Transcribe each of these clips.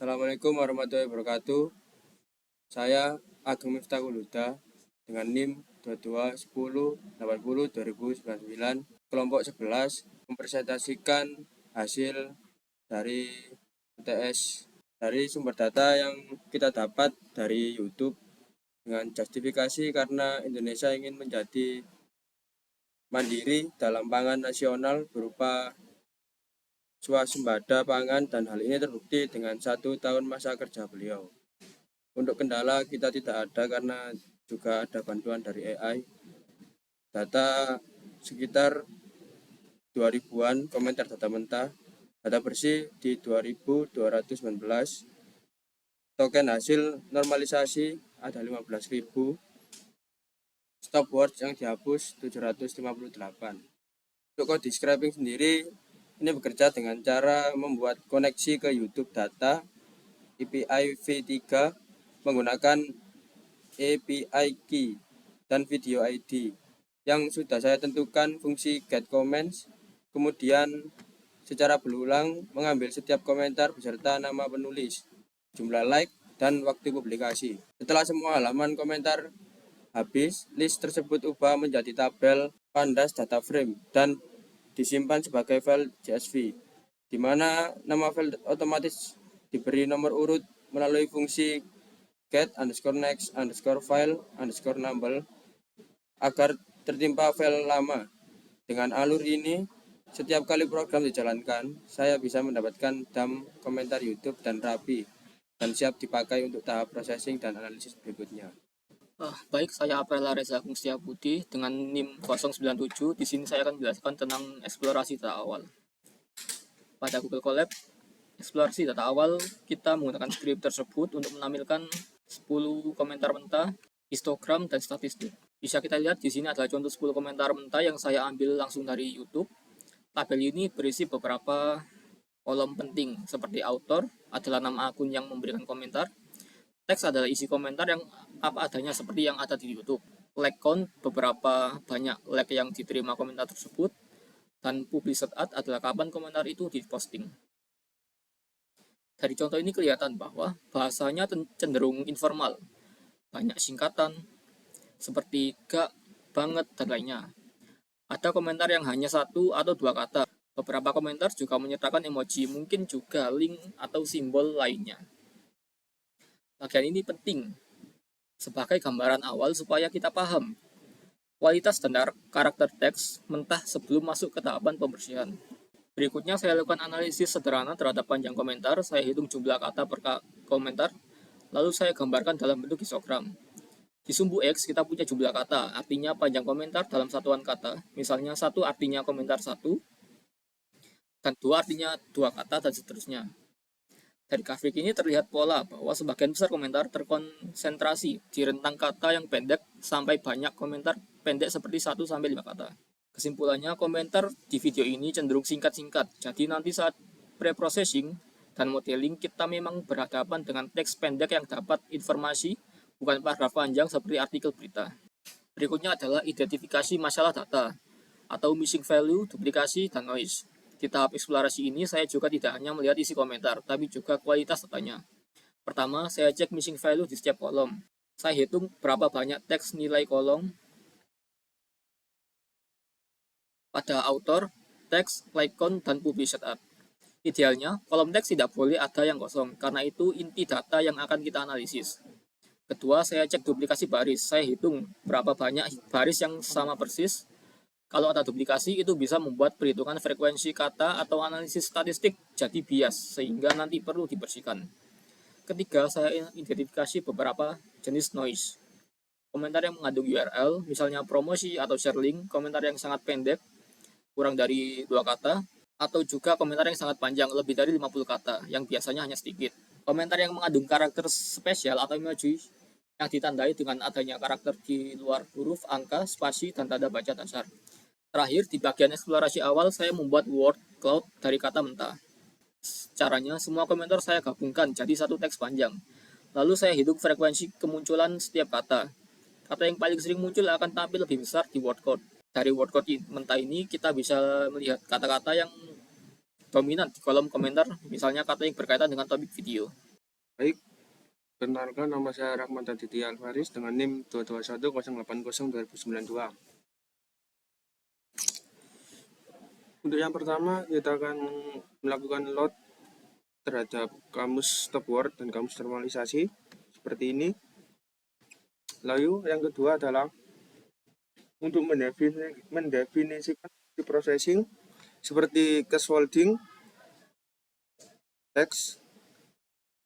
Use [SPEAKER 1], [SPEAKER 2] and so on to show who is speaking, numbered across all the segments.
[SPEAKER 1] Assalamualaikum warahmatullahi wabarakatuh. Saya Ageng Miftahul Huda dengan NIM 2210802099 kelompok 11 mempresentasikan hasil dari UTS dari sumber data yang kita dapat dari YouTube dengan justifikasi karena Indonesia ingin menjadi mandiri dalam pangan nasional berupa swasembada pangan, dan hal ini terbukti dengan 1 tahun masa kerja beliau. Untuk kendala kita tidak ada karena juga ada bantuan dari AI. Data sekitar 2000-an komentar data mentah, data bersih di 2219, token hasil normalisasi ada 15.000, stop words yang dihapus 758. Untuk code scraping sendiri, ini bekerja dengan cara membuat koneksi ke YouTube data API V3 menggunakan API key dan video ID yang sudah saya tentukan fungsi get comments, kemudian secara berulang mengambil setiap komentar beserta nama penulis, jumlah like, dan waktu publikasi. Setelah semua halaman komentar habis, list tersebut ubah menjadi tabel pandas data frame dan disimpan sebagai file CSV, di mana nama file otomatis diberi nomor urut melalui fungsi get_next_file_number agar tertimpa file lama. Dengan alur ini, setiap kali program dijalankan, saya bisa mendapatkan dump komentar YouTube dan rapi dan siap dipakai untuk tahap processing dan analisis berikutnya.
[SPEAKER 2] Baik, saya Aprela Reza Kungstia Budi dengan NIM 097. Di sini saya akan menjelaskan tentang eksplorasi data awal. Pada Google Colab, eksplorasi data awal kita menggunakan script tersebut untuk menampilkan 10 komentar mentah, histogram, dan statistik. Bisa kita lihat di sini adalah contoh 10 komentar mentah yang saya ambil langsung dari YouTube. Tabel ini berisi beberapa kolom penting seperti author adalah nama akun yang memberikan komentar, teks adalah isi komentar yang apa adanya seperti yang ada di YouTube, like count beberapa banyak like yang diterima komentar tersebut, dan published at adalah kapan komentar itu diposting. Dari contoh ini kelihatan bahwa bahasanya cenderung informal, banyak singkatan seperti gak, banget, dan lainnya. Ada komentar yang hanya 1 atau 2 kata. Beberapa komentar juga menyertakan emoji, mungkin juga link atau simbol lainnya. Bagian ini penting sebagai gambaran awal supaya kita paham kualitas dan karakter teks mentah sebelum masuk ke tahapan pembersihan. Berikutnya saya lakukan analisis sederhana terhadap panjang komentar. Saya hitung jumlah kata per komentar, lalu saya gambarkan dalam bentuk histogram. Di sumbu X kita punya jumlah kata, artinya panjang komentar dalam satuan kata. Misalnya 1 artinya komentar 1, dan 2 artinya 2 kata, dan seterusnya. Dari grafik ini terlihat pola bahwa sebagian besar komentar terkonsentrasi di rentang kata yang pendek sampai banyak komentar pendek seperti 1-5 kata. Kesimpulannya, komentar di video ini cenderung singkat-singkat, jadi nanti saat pre-processing dan modeling kita memang berhadapan dengan teks pendek yang dapat informasi, bukan paragraf panjang seperti artikel berita. Berikutnya adalah identifikasi masalah data, atau missing value, duplikasi, dan noise. Di tahap eksplorasi ini, saya juga tidak hanya melihat isi komentar, tapi juga kualitas datanya. Pertama, saya cek missing value di setiap kolom. Saya hitung berapa banyak teks nilai kolom pada author, teks, like count, dan published at. Idealnya, kolom teks tidak boleh ada yang kosong, karena itu inti data yang akan kita analisis. Kedua, saya cek duplikasi baris. Saya hitung berapa banyak baris yang sama persis. Kalau ada duplikasi, itu bisa membuat perhitungan frekuensi kata atau analisis statistik jadi bias, sehingga nanti perlu dibersihkan. Ketiga, saya identifikasi beberapa jenis noise. Komentar yang mengandung URL, misalnya promosi atau share link, komentar yang sangat pendek, kurang dari 2 kata, atau juga komentar yang sangat panjang, lebih dari 50 kata, yang biasanya hanya sedikit. Komentar yang mengandung karakter spesial atau emoji, yang ditandai dengan adanya karakter di luar huruf, angka, spasi, dan tanda baca dasar. Terakhir, di bagian eksplorasi awal, saya membuat word cloud dari kata mentah. Caranya, semua komentar saya gabungkan jadi satu teks panjang. Lalu saya hitung frekuensi kemunculan setiap kata. Kata yang paling sering muncul akan tampil lebih besar di word cloud. Dari word cloud mentah ini, kita bisa melihat kata-kata yang dominan di kolom komentar, misalnya kata yang berkaitan dengan topik video.
[SPEAKER 1] Baik, perkenalkan nama saya Rahmat Aditya Alvaris dengan NIM 22108002092. Untuk yang pertama, kita akan melakukan load terhadap kamus stop word dan kamus normalisasi seperti ini. Lalu yang kedua adalah untuk mendefinisikan processing seperti scaffolding, teks,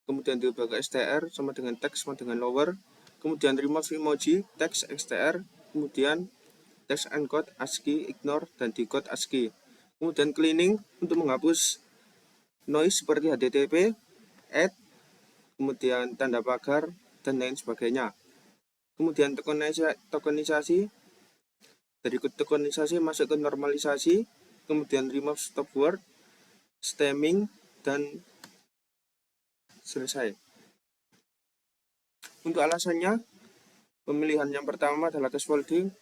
[SPEAKER 1] kemudian diubah ke str sama dengan teks sama dengan lower, kemudian remove emoji, teks str, kemudian text encode ASCII, ignore, dan decode ASCII. Kemudian cleaning untuk menghapus noise seperti HTTP, add, kemudian tanda pagar, dan lain sebagainya. Kemudian tokenisasi, dari tokenisasi masuk ke normalisasi, kemudian remove stop word, stemming, dan selesai. Untuk alasannya, pemilihan yang pertama adalah scaffolding.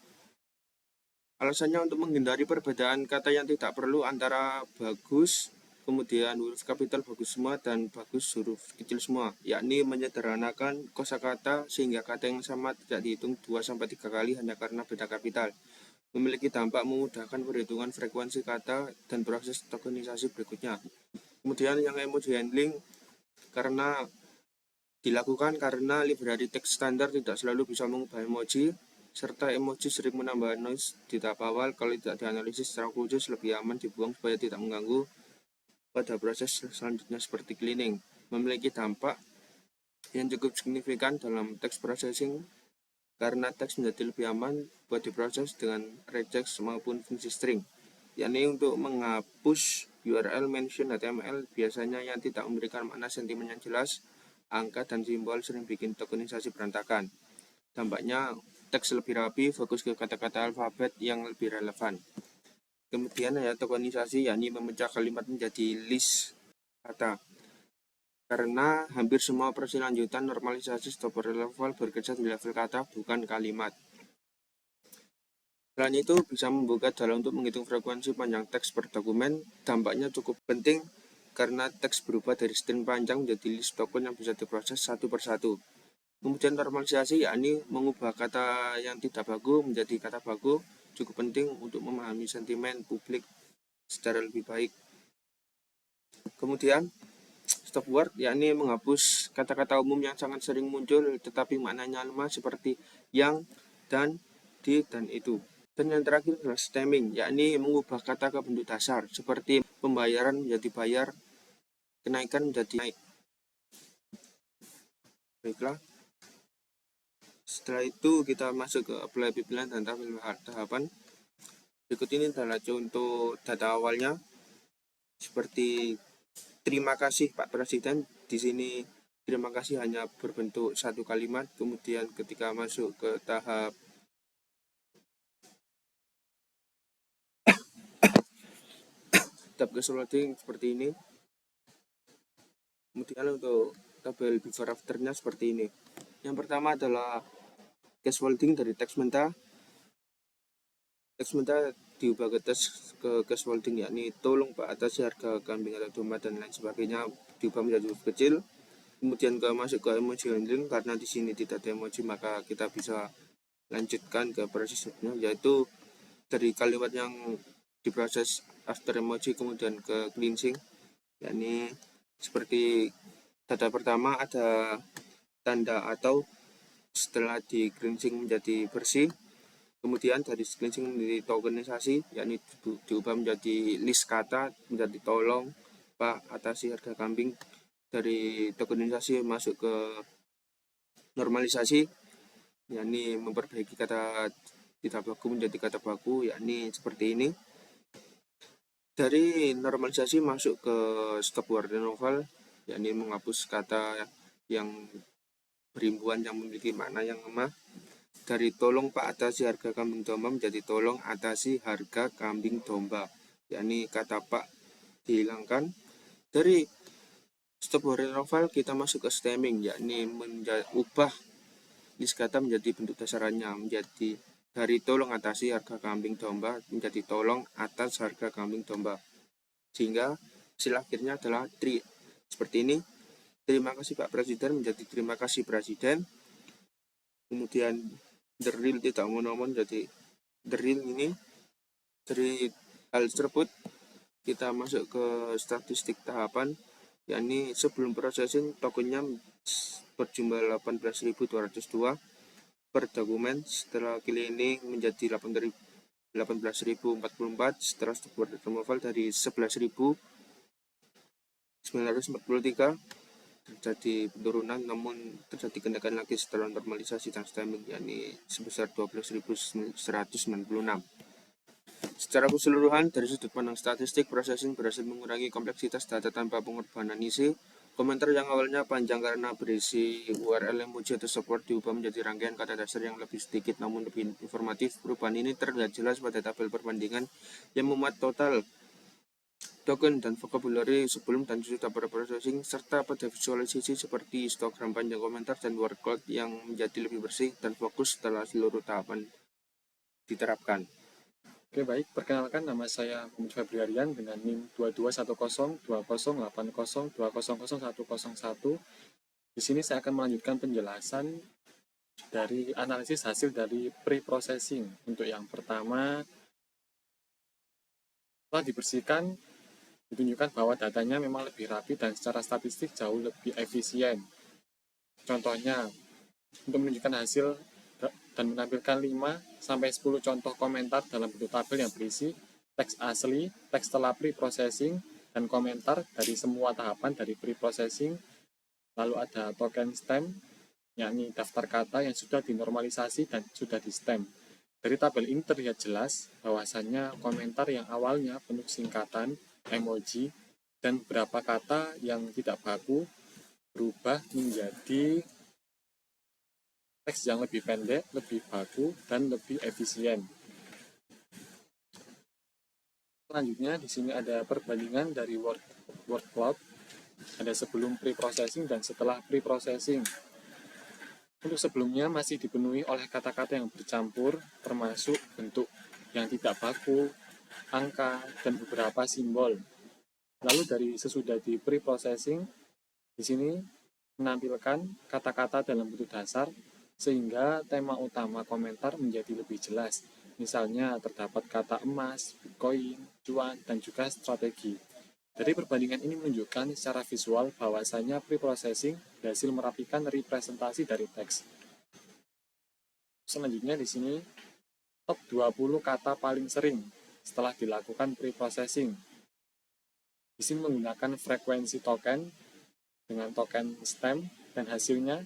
[SPEAKER 1] Alasannya untuk menghindari perbedaan kata yang tidak perlu antara bagus, kemudian huruf kapital bagus semua, dan bagus huruf kecil semua, yakni menyederhanakan kosakata sehingga kata yang sama tidak dihitung 2-3 kali hanya karena beda kapital. Memiliki dampak memudahkan perhitungan frekuensi kata dan proses tokenisasi berikutnya. Kemudian yang emoji handling dilakukan karena library teks standar tidak selalu bisa mengubah emoji, serta emoji sering menambah noise di tahap awal. Kalau tidak dianalisis secara khusus, lebih aman dibuang supaya tidak mengganggu pada proses selanjutnya seperti cleaning. Memiliki dampak yang cukup signifikan dalam text processing karena teks menjadi lebih aman buat diproses dengan regex maupun fungsi string, yakni untuk menghapus URL mention HTML biasanya yang tidak memberikan makna sentimen yang jelas. Angka dan simbol sering bikin tokenisasi berantakan. Dampaknya teks lebih rapi, fokus ke kata-kata alfabet yang lebih relevan. Kemudian ada tokenisasi, yakni memecah kalimat menjadi list kata. Karena hampir semua operasi lanjutan normalisasi stop word level bekerja di level kata, bukan kalimat. Selain itu, bisa membuka jalan untuk menghitung frekuensi panjang teks per dokumen. Dampaknya cukup penting karena teks berubah dari string panjang menjadi list token yang bisa diproses satu persatu. Kemudian normalisasi, yakni mengubah kata yang tidak baku menjadi kata baku, cukup penting untuk memahami sentimen publik secara lebih baik. Kemudian stop word, yakni menghapus kata-kata umum yang sangat sering muncul tetapi maknanya lemah seperti yang, dan, di, dan itu. Dan yang terakhir adalah stemming, yakni mengubah kata ke bentuk dasar seperti pembayaran menjadi bayar, kenaikan menjadi naik. Baiklah. Setelah itu kita masuk ke apply pipeline dan tahapan. Berikut ini adalah contoh data awalnya. Seperti terima kasih Pak Presiden. Di sini terima kasih hanya berbentuk satu kalimat. Kemudian ketika masuk ke tahap scaffolding seperti ini. Kemudian untuk tabel before after-nya seperti ini. Yang pertama adalah scaffolding dari teks mentah. Teks mentah diubah ke scaffolding, yakni tolong Pak atasi harga kambing atau domba dan lain sebagainya, diubah menjadi huruf kecil. Kemudian masuk ke emoji handling, karena di sini tidak ada emoji maka kita bisa lanjutkan ke prosesnya, yaitu dari kalimat yang diproses after emoji kemudian ke cleansing, yakni seperti data pertama ada tanda atau setelah di cleansing menjadi bersih. Kemudian dari cleansing menjadi tokenisasi, yakni diubah menjadi list kata menjadi tolong Pak atasi harga kambing. Dari tokenisasi masuk ke normalisasi, yakni memperbaiki kata tidak baku menjadi kata baku, yakni seperti ini. Dari normalisasi masuk ke stop word removal, yakni menghapus kata yang berimbuhan yang memiliki makna yang lemah. Dari tolong Pak atasi harga kambing domba menjadi tolong atasi harga kambing domba, yakni kata Pak dihilangkan. Dari stop word removal kita masuk ke stemming, yakni ubah list kata menjadi bentuk dasarannya menjadi dari tolong atasi harga kambing domba menjadi tolong atas harga kambing domba, sehingga hasil akhirnya adalah tree seperti ini. terima kasih Pak Presiden menjadi terima kasih Presiden. Kemudian the real tidak monomon jadi the real ini. Dari hal tersebut kita masuk ke statistik tahapan, yakni sebelum processing tokennya berjumlah 18.202 per dokumen, setelah cleaning menjadi 18.044, setelah support removal dari 11.943 terjadi penurunan, namun terjadi kenaikan lagi setelah normalisasi dan stemming, yakni sebesar 12.196. Secara keseluruhan, dari sudut pandang statistik, processing berhasil mengurangi kompleksitas data tanpa pengorbanan isi. Komentar yang awalnya panjang karena berisi URL, emoji, atau support diubah menjadi rangkaian kata dasar yang lebih sedikit namun lebih informatif. Perubahan ini terlihat jelas pada tabel perbandingan yang memuat total token dan vocabulary sebelum dan sesudah processing, serta pada visualisasi seperti histogram panjang komentar dan word cloud yang menjadi lebih bersih dan fokus setelah seluruh tahapan diterapkan.
[SPEAKER 3] Oke, baik. Perkenalkan, nama saya Muhammad Febriarian dengan NIM 22102080200101. Di sini saya akan melanjutkan penjelasan dari analisis hasil dari pre-processing. Untuk yang pertama, setelah dibersihkan, ditunjukkan bahwa datanya memang lebih rapi dan secara statistik jauh lebih efisien. Contohnya, untuk menunjukkan hasil dan menampilkan 5-10 contoh komentar dalam bentuk tabel yang berisi teks asli, teks setelah pre-processing, dan komentar dari semua tahapan dari pre-processing. Lalu ada token stem, yakni daftar kata yang sudah dinormalisasi dan sudah di stem. Dari tabel ini terlihat jelas bahwasannya komentar yang awalnya penuh singkatan, emoji, dan beberapa kata yang tidak baku berubah menjadi teks yang lebih pendek, lebih baku, dan lebih efisien. Selanjutnya di sini ada perbandingan dari word cloud, ada sebelum pre-processing dan setelah pre-processing. Untuk sebelumnya masih dipenuhi oleh kata-kata yang bercampur, termasuk bentuk yang tidak baku, angka, dan beberapa simbol. Lalu dari sesudah di pre-processing, di sini menampilkan kata-kata dalam bentuk dasar sehingga tema utama komentar menjadi lebih jelas. Misalnya terdapat kata emas, bitcoin, cuan, dan juga strategi. Dari perbandingan ini menunjukkan secara visual bahwasanya pre-processing berhasil merapikan representasi dari teks. Selanjutnya di sini top 20 kata paling sering setelah dilakukan pre-processing. Di sini menggunakan frekuensi token dengan token stem dan hasilnya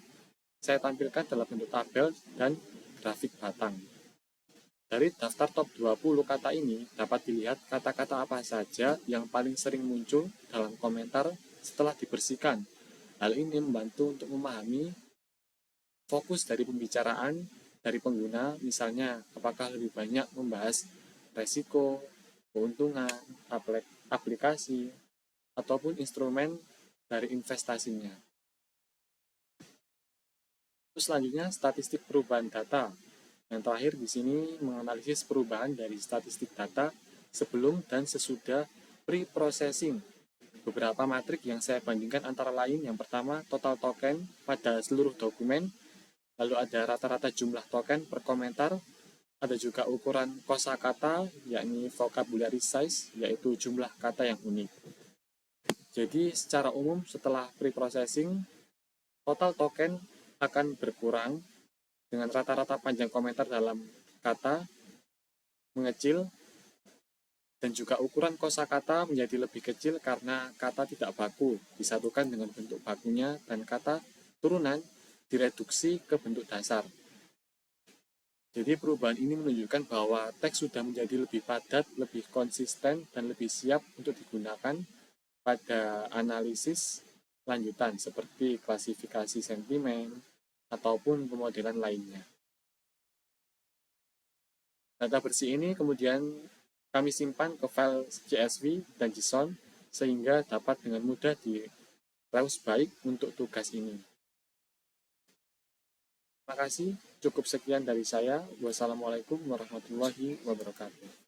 [SPEAKER 3] saya tampilkan dalam bentuk tabel dan grafik batang. Dari daftar top 20 kata ini dapat dilihat kata-kata apa saja yang paling sering muncul dalam komentar setelah dibersihkan. Hal ini membantu untuk memahami fokus dari pembicaraan dari pengguna, misalnya apakah lebih banyak membahas resiko, keuntungan, aplikasi, ataupun instrumen dari investasinya. Terus selanjutnya statistik perubahan data. Yang terakhir di sini menganalisis perubahan dari statistik data sebelum dan sesudah pre-processing. Beberapa matrik yang saya bandingkan antara lain, yang pertama total token pada seluruh dokumen, lalu ada rata-rata jumlah token per komentar, ada juga ukuran kosakata yakni vocabulary size, yaitu jumlah kata yang unik. Jadi secara umum setelah pre-processing, total token akan berkurang dengan rata-rata panjang komentar dalam kata mengecil, dan juga ukuran kosakata menjadi lebih kecil karena kata tidak baku disatukan dengan bentuk bakunya dan kata turunan direduksi ke bentuk dasar. Jadi perubahan ini menunjukkan bahwa teks sudah menjadi lebih padat, lebih konsisten, dan lebih siap untuk digunakan pada analisis lanjutan seperti klasifikasi sentimen ataupun pemodelan lainnya. Data bersih ini kemudian kami simpan ke file CSV dan JSON sehingga dapat dengan mudah direus baik untuk tugas ini. Terima kasih, cukup sekian dari saya. Wassalamualaikum warahmatullahi wabarakatuh.